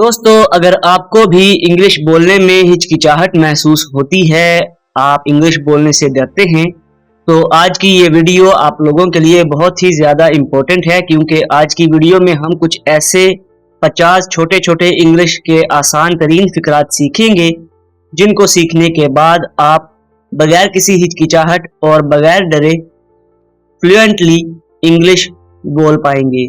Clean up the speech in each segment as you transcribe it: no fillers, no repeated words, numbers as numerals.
दोस्तों, अगर आपको भी इंग्लिश बोलने में हिचकिचाहट महसूस होती है, आप इंग्लिश बोलने से डरते हैं, तो आज की ये वीडियो आप लोगों के लिए बहुत ही ज़्यादा इम्पोर्टेंट है क्योंकि आज की वीडियो में हम कुछ ऐसे 50 छोटे-छोटे इंग्लिश के आसान तरीन फ़िक़रात सीखेंगे, जिनको सीखने के बाद आप बगैर किसी हिचकिचाहट और बगैर डरे फ्लुएंटली इंग्लिश बोल पाएंगे।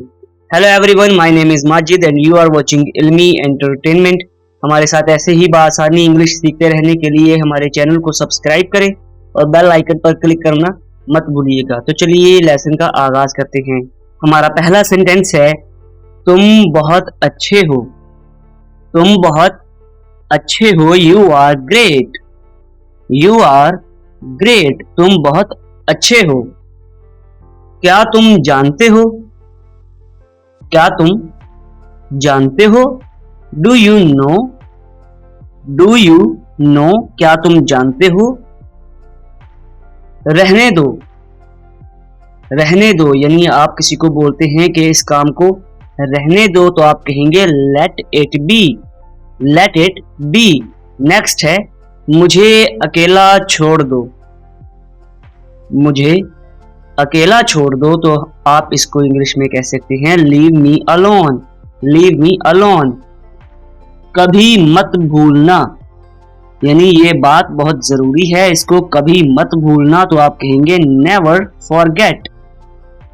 Hello everyone, my name is Majid and you are watching Ilmi entertainment. हमारे साथ ऐसे ही बासानी इंग्लिश सीखते रहने के लिए हमारे चैनल को सब्सक्राइब करें और बेल आइकन पर क्लिक करना मत भूलिएगा। तो चलिए लेसन का आगाज करते हैं। हमारा पहला सेंटेंस है, तुम बहुत अच्छे हो। तुम बहुत अच्छे हो। You are great. You are great. तुम बहुत अच्छे हो। क्या तुम जानते हो? क्या तुम जानते हो? Do you know? Do you know? क्या तुम जानते हो? रहने दो। रहने दो यानी आप किसी को बोलते हैं कि इस काम को रहने दो, तो आप कहेंगे let it be. Let it be. Next है, मुझे अकेला छोड़ दो। मुझे अकेला छोड़ दो, तो आप इसको इंग्लिश में कह सकते हैं leave me alone. Leave me alone. कभी मत भूलना यानी ये बात बहुत जरूरी है, इसको कभी मत भूलना, तो आप कहेंगे never forget.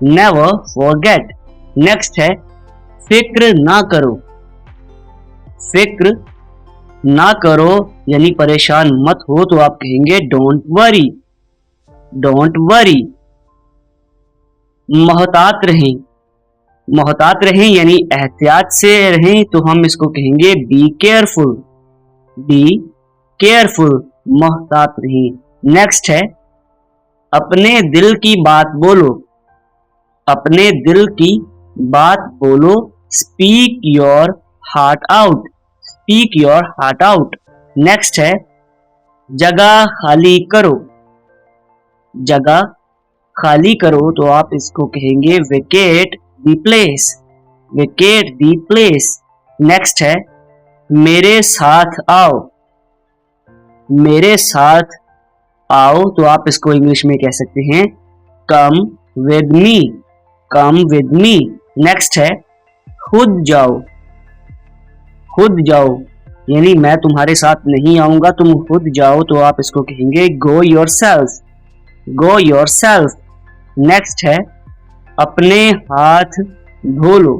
Never forget. Next है, फिक्र ना करो। फिक्र ना करो यानी परेशान मत हो, तो आप कहेंगे डोंट वरी। Don't worry. मोहतात रहें। मोहतात रहें यानी एहतियात से रहें, तो हम इसको कहेंगे बी केयरफुल। Be careful. मोहतात रहें। नेक्स्ट है, अपने दिल की बात बोलो। अपने दिल की बात बोलो। Speak your heart out. Speak your heart out. Next है, जगह खाली करो। जगह खाली करो, तो आप इसको कहेंगे vacate the place. Vacate the place. Next है, मेरे साथ आओ। मेरे साथ आओ, तो आप इसको इंग्लिश में कह सकते हैं come with me. Come with me. Next है, खुद जाओ। खुद जाओ यानी मैं तुम्हारे साथ नहीं आऊंगा, तुम खुद जाओ, तो आप इसको कहेंगे गो योरसेल्फ। गो योरसेल्फ। नेक्स्ट है, अपने हाथ धो लो।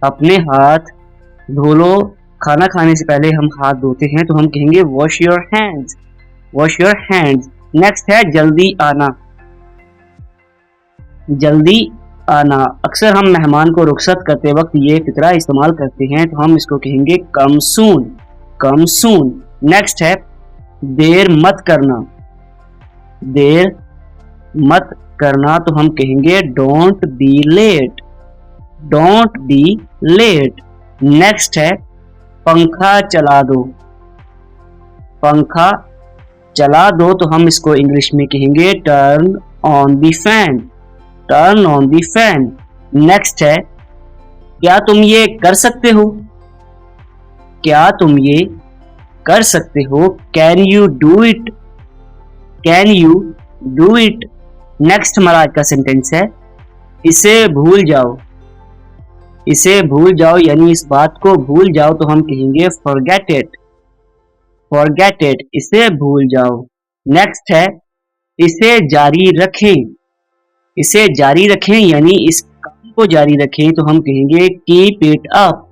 अपने हाथ धो लो। खाना खाने से पहले हम हाथ धोते हैं, तो हम कहेंगे wash your hands. Wash your hands. Next है, जल्दी आना। जल्दी आना। अक्सर हम मेहमान को रुखसत करते वक्त ये फिक्रा इस्तेमाल करते हैं, तो हम इसको कहेंगे कम सून। कम सून। नेक्स्ट है, देर मत करना। देर मत करना, तो हम कहेंगे don't be late. Don't be late. Next है, पंखा चला दो। पंखा चला दो, तो हम इसको इंग्लिश में कहेंगे turn on the fan. Turn on the fan. Next है, क्या तुम ये कर सकते हो? क्या तुम ये कर सकते हो? Can you do it? Can you do it? Next हमारा आज का सेंटेंस है, इसे भूल जाओ। इसे भूल जाओ यानी इस बात को भूल जाओ, तो हम कहेंगे फॉरगेट इट। Forget it. इसे भूल जाओ। नेक्स्ट है, इसे जारी रखें। इसे जारी रखें यानी इस काम को जारी रखें, तो हम कहेंगे keep it up.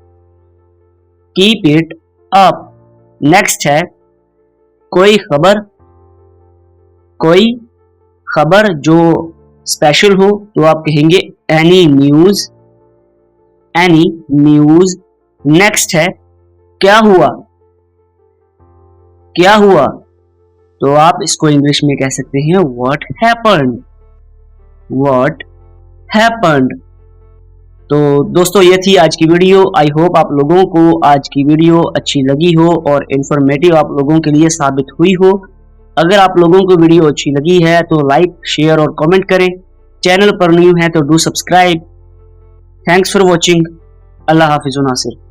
Keep it up. Next है, कोई खबर। कोई खबर जो स्पेशल हो, तो आप कहेंगे any news. Any news. Next है, क्या हुआ? क्या हुआ? तो आप इसको इंग्लिश में कह सकते हैं व्हाट हैपेंड। What happened. तो दोस्तों, ये थी आज की वीडियो। आई होप आप लोगों को आज की वीडियो अच्छी लगी हो और इंफॉर्मेटिव आप लोगों के लिए साबित हुई हो। अगर आप लोगों को वीडियो अच्छी लगी है तो लाइक, शेयर और कमेंट करें। चैनल पर न्यू है तो do subscribe. Thanks for watching. अल्लाह हाफिज़ नासिर।